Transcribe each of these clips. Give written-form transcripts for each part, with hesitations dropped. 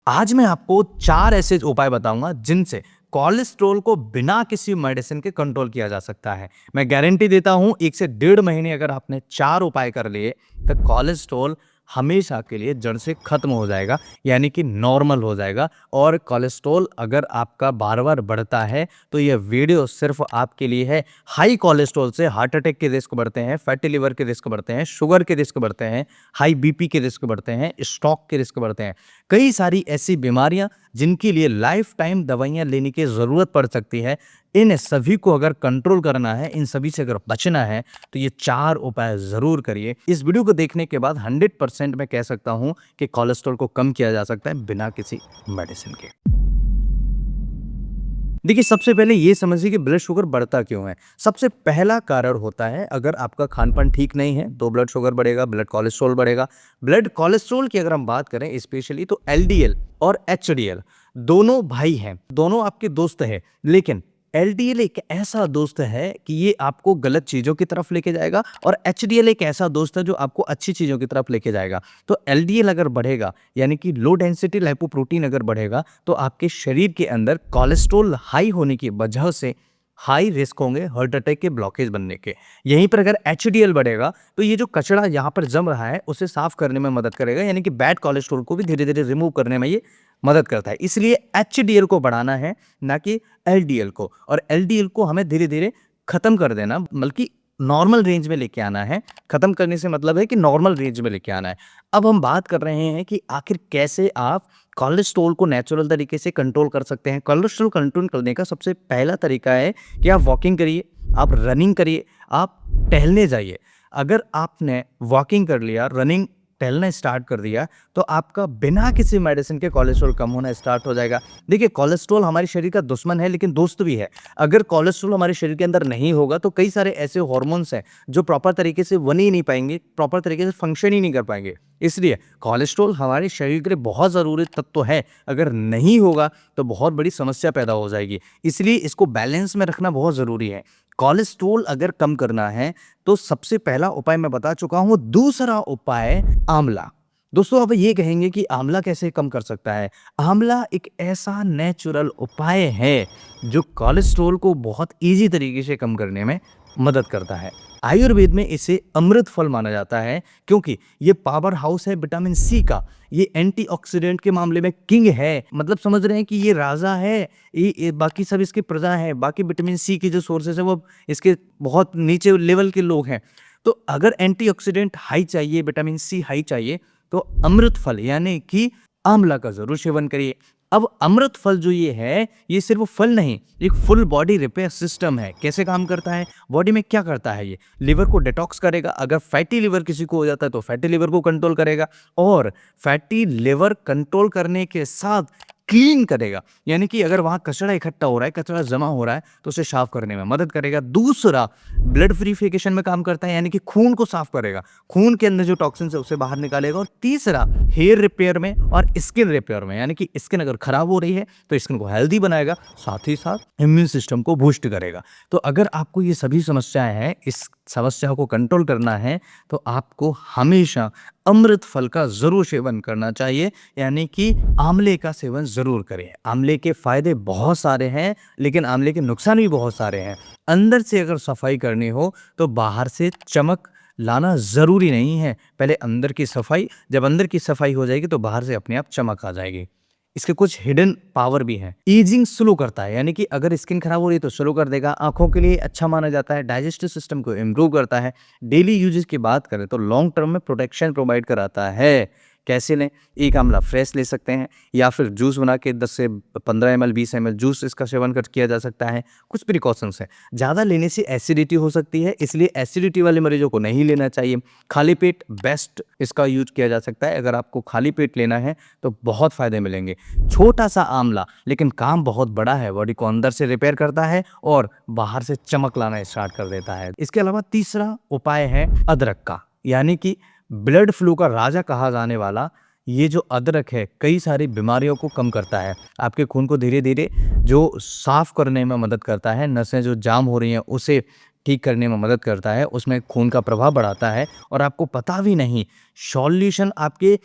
आज मैं आपको 4 ऐसे उपाय बताऊँगा जिनसे कोलेस्ट्रॉल को बिना किसी मेडिसिन के कंट्रोल किया जा सकता है। मैं गारंटी देता हूँ 1 से डेढ़ महीने अगर आपने 4 उपाय कर लिए तो कोलेस्ट्रॉल हमेशा के लिए जड़ से खत्म हो जाएगा, यानी कि नॉर्मल हो जाएगा। और कोलेस्ट्रॉल अगर आपका बार-बार बढ़ता है तो ये वीडियो सिर्फ़ आपके लिए है। हाई कोलेस्ट्रॉल से हार्ट अटैक के रिस्क बढ़ते हैं, फैटी लिवर के रिस्क बढ़ते हैं, शुगर के रिस्क बढ़ते हैं, हाई बीपी के रिस्क बढ़ते हैं, स्ट्रोक के रिस्क बढ़ते हैं। कई सारी ऐसी बीमारियां जिनके लिए लाइफ टाइम दवाइयां लेने की ज़रूरत पड़ सकती है, इन सभी को अगर कंट्रोल करना है, इन सभी से अगर बचना है तो ये 4 उपाय ज़रूर करिए। इस वीडियो को देखने के बाद 100% मैं कह सकता हूं कि कोलेस्ट्रॉल को कम किया जा सकता है बिना किसी मेडिसिन के। देखिए, सबसे पहले ये समझिए कि ब्लड शुगर बढ़ता क्यों है। सबसे पहला कारण होता है, अगर आपका खान-पान ठीक नहीं है, तो ब्लड शुगर बढ़ेगा, ब्लड कोलेस्ट्रॉल बढ़ेगा। ब्लड कोलेस्ट्रॉल की अगर हम बात करें स्पेशली, तो एलडीएल और एचडीएल दोनों भाई हैं, दोनों आपके दोस्त हैं। लेकिन एलडीएल एक ऐसा दोस्त है कि ये आपको गलत चीज़ों की तरफ लेके जाएगा, और एचडीएल एक ऐसा दोस्त है जो आपको अच्छी चीज़ों की तरफ लेके जाएगा। तो एलडीएल अगर बढ़ेगा, यानी कि लो डेंसिटी लिपोप्रोटीन अगर बढ़ेगा, तो आपके शरीर के अंदर कोलेस्ट्रॉल हाई होने की वजह से हाई रिस्क होंगे हार्ट अटैक के, ब्लॉकेज बनने के। यहीं पर अगर एचडीएल बढ़ेगा तो ये जो कचरा यहाँ पर जम रहा है उसे साफ करने में मदद करेगा, यानी कि बैड कोलेस्ट्रॉल को भी धीरे धीरे रिमूव करने में ये मदद करता है। इसलिए एचडीएल को बढ़ाना है, ना कि एलडीएल को। और एलडीएल को हमें धीरे धीरे खत्म कर देना, बल्कि नॉर्मल रेंज में लेके आना है। खत्म करने से मतलब है कि नॉर्मल रेंज में लेके आना है। अब हम बात कर रहे हैं कि आखिर कैसे आप कोलेस्ट्रॉल को नेचुरल तरीके से कंट्रोल कर सकते हैं। कोलेस्ट्रॉल कंट्रोल करने का सबसे पहला तरीका है कि आप वॉकिंग करिए, आप रनिंग करिए, आप टहलने जाइए। अगर आपने वॉकिंग कर लिया, रनिंग, टहलना स्टार्ट कर दिया, तो आपका बिना किसी मेडिसिन के कोलेस्ट्रॉल कम होना स्टार्ट हो जाएगा। देखिए, कोलेस्ट्रॉल हमारे शरीर का दुश्मन है लेकिन दोस्त भी है। अगर कोलेस्ट्रॉल हमारे शरीर के अंदर नहीं होगा तो कई सारे ऐसे हार्मोन्स हैं जो प्रॉपर तरीके से बन ही नहीं पाएंगे, प्रॉपर तरीके से फंक्शन ही नहीं कर पाएंगे। इसलिए कोलेस्ट्रॉल हमारे शरीर के लिए बहुत ज़रूरी तत्व है। अगर नहीं होगा तो बहुत बड़ी समस्या पैदा हो जाएगी। इसलिए इसको बैलेंस में रखना बहुत ज़रूरी है। कोलेस्ट्रॉल अगर कम करना है तो सबसे पहला उपाय मैं बता चुका हूँ। दूसरा उपाय आंवला। दोस्तों, अब ये कहेंगे कि आंवला कैसे कम कर सकता है? आंवला एक ऐसा नेचुरल उपाय है जो कोलेस्ट्रॉल को बहुत ईज़ी तरीके से कम करने में मदद करता है। आयुर्वेद में इसे अमृत फल माना जाता है, क्योंकि ये पावर हाउस है विटामिन सी का। ये एंटीऑक्सीडेंट के मामले में किंग है। मतलब समझ रहे हैं कि ये राजा है, ये बाकी सब इसकी प्रजा है। बाकी विटामिन सी के जो सोर्सेस है वो इसके बहुत नीचे लेवल के लोग हैं। तो अगर एंटीऑक्सीडेंट हाई चाहिए, विटामिन सी हाई चाहिए, तो अमृत फल यानी कि आंवला का ज़रूर सेवन करिए। अब अमृत फल जो ये है, ये सिर्फ फल नहीं, एक फुल बॉडी रिपेयर सिस्टम है। कैसे काम करता है, बॉडी में क्या करता है? ये लिवर को डिटॉक्स करेगा। अगर फैटी लिवर किसी को हो जाता है तो फैटी लिवर को कंट्रोल करेगा, और फैटी लिवर कंट्रोल करने के साथ क्लीन करेगा, यानी कि अगर वहाँ कचरा इकट्ठा हो रहा है, कचरा जमा हो रहा है, तो उसे साफ करने में मदद करेगा। दूसरा, ब्लड प्यूरिफिकेशन में काम करता है, यानी कि खून को साफ करेगा, खून के अंदर जो टॉक्सिन्स है उसे बाहर निकालेगा। और तीसरा, हेयर रिपेयर में और स्किन रिपेयर में, यानी कि स्किन अगर खराब हो रही है तो स्किन को हेल्दी बनाएगा, साथ ही साथ इम्यून सिस्टम को बूस्ट करेगा। तो अगर आपको ये सभी समस्याएं हैं, इस समस्या को कंट्रोल करना है, तो आपको हमेशा अमृत फल का ज़रूर सेवन करना चाहिए, यानी कि आंवले का सेवन ज़रूर करें। आंवले के फ़ायदे बहुत सारे हैं, लेकिन आंवले के नुकसान भी बहुत सारे हैं। अंदर से अगर सफाई करनी हो तो बाहर से चमक लाना ज़रूरी नहीं है। पहले अंदर की सफाई, जब अंदर की सफाई हो जाएगी तो बाहर से अपने आप चमक आ जाएगी। इसके कुछ हिडन पावर भी हैं। ईजिंग स्लो करता है, यानी कि अगर स्किन खराब हो रही है तो स्लो कर देगा। आँखों के लिए अच्छा माना जाता है। डाइजेस्टिव सिस्टम को इम्प्रूव करता है। डेली यूजेस की बात करें तो लॉन्ग टर्म में प्रोटेक्शन प्रोवाइड कराता है। कैसे लें? एक आंवला फ्रेश ले सकते हैं, या फिर जूस बना के 10 से 15 ml 20 ml जूस इसका सेवन किया जा सकता है। कुछ प्रिकॉशंस हैं। ज़्यादा लेने से एसिडिटी हो सकती है, इसलिए एसिडिटी वाले मरीजों को नहीं लेना चाहिए। खाली पेट बेस्ट इसका यूज किया जा सकता है। अगर आपको खाली पेट लेना है तो बहुत फ़ायदे मिलेंगे। छोटा सा आंवला, लेकिन काम बहुत बड़ा है। बॉडी को अंदर से रिपेयर करता है और बाहर से चमक लाना स्टार्ट कर देता है। इसके अलावा तीसरा उपाय है अदरक का, यानी कि ब्लड फ्लू का राजा कहा जाने वाला ये जो अदरक है, कई सारी बीमारियों को कम करता है। आपके खून को धीरे धीरे जो साफ करने में मदद करता है, नसें जो जाम हो रही हैं उसे ठीक करने में मदद करता है, उसमें खून का प्रवाह बढ़ाता है और आपको पता भी नहीं सॉल्यूशन आपके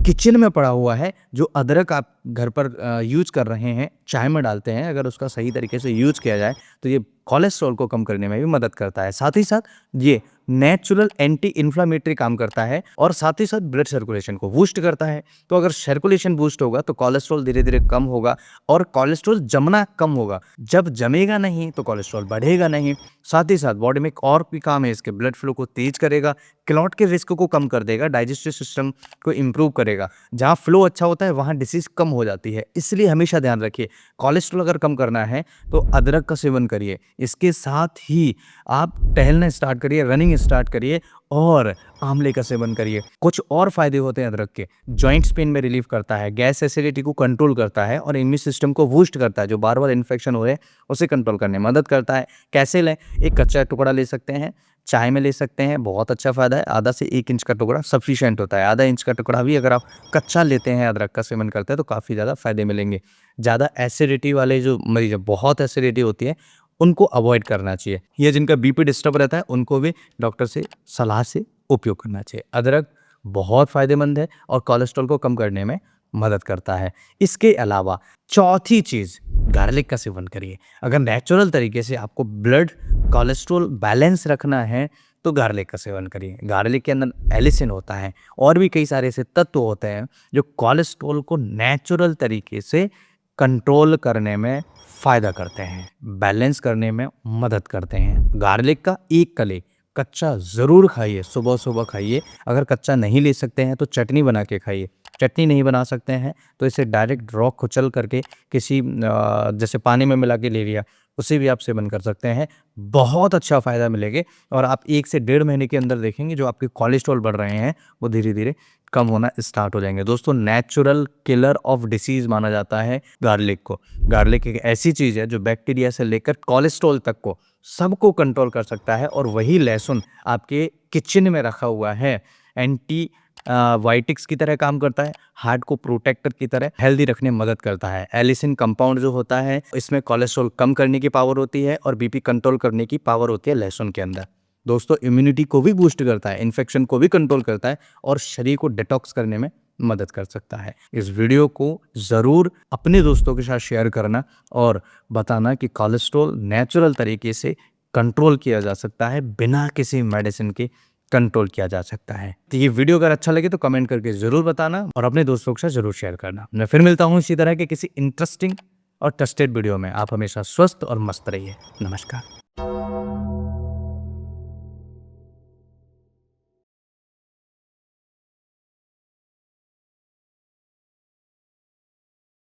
किचन में पड़ा हुआ है। जो अदरक आप घर पर यूज़ कर रहे हैं, चाय में डालते हैं, अगर उसका सही तरीके से यूज़ किया जाए तो ये कोलेस्ट्रॉल को कम करने में भी मदद करता है। साथ ही साथ ये नेचुरल एंटी इन्फ्लेमेटरी काम करता है और साथ ही साथ ब्लड सर्कुलेशन को बूस्ट करता है। तो अगर सर्कुलेशन बूस्ट होगा तो कोलेस्ट्रॉल धीरे-धीरे कम होगा और कोलेस्ट्रॉल जमना कम होगा। जब जमेगा नहीं तो कोलेस्ट्रॉल बढ़ेगा नहीं। साथ ही साथ बॉडी में एक और भी काम है इसके, ब्लड फ्लो को तेज करेगा, क्लॉट के रिस्क को कम कर देगा, डाइजेस्टिव सिस्टम को इम्प्रूव करेगा। जहाँ फ्लो अच्छा होता है वहाँ डिसीज़ कम हो जाती है। इसलिए हमेशा ध्यान रखिए, कोलेस्ट्रॉल अगर कम करना है तो अदरक का सेवन करिए। इसके साथ ही आप टहलना स्टार्ट करिए, रनिंग स्टार्ट करिए और आंवले का सेवन करिए। कुछ और फायदे होते हैं अदरक के, जॉइंट्स पेन में रिलीफ करता है, गैस एसिडिटी को कंट्रोल करता है और इम्यून सिस्टम को बूस्ट करता है। जो बार बार इन्फेक्शन हो रहे हैं उसे कंट्रोल करने में मदद करता है। कैसे लें? एक कच्चा टुकड़ा ले सकते हैं, चाय में ले सकते हैं, बहुत अच्छा फ़ायदा है। आधा से 1 इंच का टुकड़ा सफिशिएंट होता है। आधा इंच का टुकड़ा भी अगर आप कच्चा लेते हैं, अदरक का सेवन करते हैं तो काफ़ी ज़्यादा फ़ायदे मिलेंगे। ज़्यादा एसिडिटी वाले जो मरीज़ हैं, बहुत एसिडिटी होती है, उनको अवॉइड करना चाहिए। या जिनका बीपी डिस्टर्ब रहता है उनको भी डॉक्टर से सलाह से उपयोग करना चाहिए। अदरक बहुत फ़ायदेमंद है और कोलेस्ट्रॉल को कम करने में मदद करता है। इसके अलावा चौथी चीज़, गार्लिक का सेवन करिए। अगर नेचुरल तरीके से आपको ब्लड कोलेस्ट्रॉल बैलेंस रखना है तो गार्लिक का सेवन करिए। गार्लिक के अंदर एलिसिन होता है और भी कई सारे ऐसे तत्व होते हैं जो कोलेस्ट्रॉल को नेचुरल तरीके से कंट्रोल करने में फ़ायदा करते हैं, बैलेंस करने में मदद करते हैं। गार्लिक का एक कली कच्चा ज़रूर खाइए, सुबह-सुबह खाइए। अगर कच्चा नहीं ले सकते हैं तो चटनी बना के खाइए। चटनी नहीं बना सकते हैं तो इसे डायरेक्ट रॉ कुचल करके किसी जैसे पानी में मिला के ले लिया, उसे भी आप सेवन कर सकते हैं। बहुत अच्छा फ़ायदा मिलेगा और आप 1 से डेढ़ महीने के अंदर देखेंगे जो आपके कोलेस्ट्रॉल बढ़ रहे हैं वो धीरे-धीरे कम होना स्टार्ट हो जाएंगे। दोस्तों, नेचुरल किलर ऑफ डिसीज़ माना जाता है गार्लिक को। गार्लिक एक ऐसी चीज़ है जो बैक्टीरिया से लेकर कोलेस्ट्रॉल तक को सबको कंट्रोल कर सकता है और वही लहसुन आपके किचन में रखा हुआ है एंटी वाइटिक्स की तरह काम करता है, हार्ट को प्रोटेक्टर की तरह हेल्दी रखने में मदद करता है। एलिसिन कंपाउंड जो होता है इसमें कोलेस्ट्रॉल कम करने की पावर होती है और बीपी कंट्रोल करने की पावर होती है लहसुन के अंदर। दोस्तों, इम्यूनिटी को भी बूस्ट करता है, इन्फेक्शन को भी कंट्रोल करता है और शरीर को डिटॉक्स करने में मदद कर सकता है। इस वीडियो को ज़रूर अपने दोस्तों के साथ शेयर करना और बताना कि कोलेस्ट्रॉल नेचुरल तरीके से कंट्रोल किया जा सकता है, बिना किसी मेडिसिन के कंट्रोल किया जा सकता है। तो ये वीडियो अगर अच्छा लगे तो कमेंट करके ज़रूर बताना और अपने दोस्तों के साथ ज़रूर शेयर करना। मैं फिर मिलता हूँ इसी तरह के किसी इंटरेस्टिंग और ट्रस्टेड वीडियो में। आप हमेशा स्वस्थ और मस्त रहिए। नमस्कार।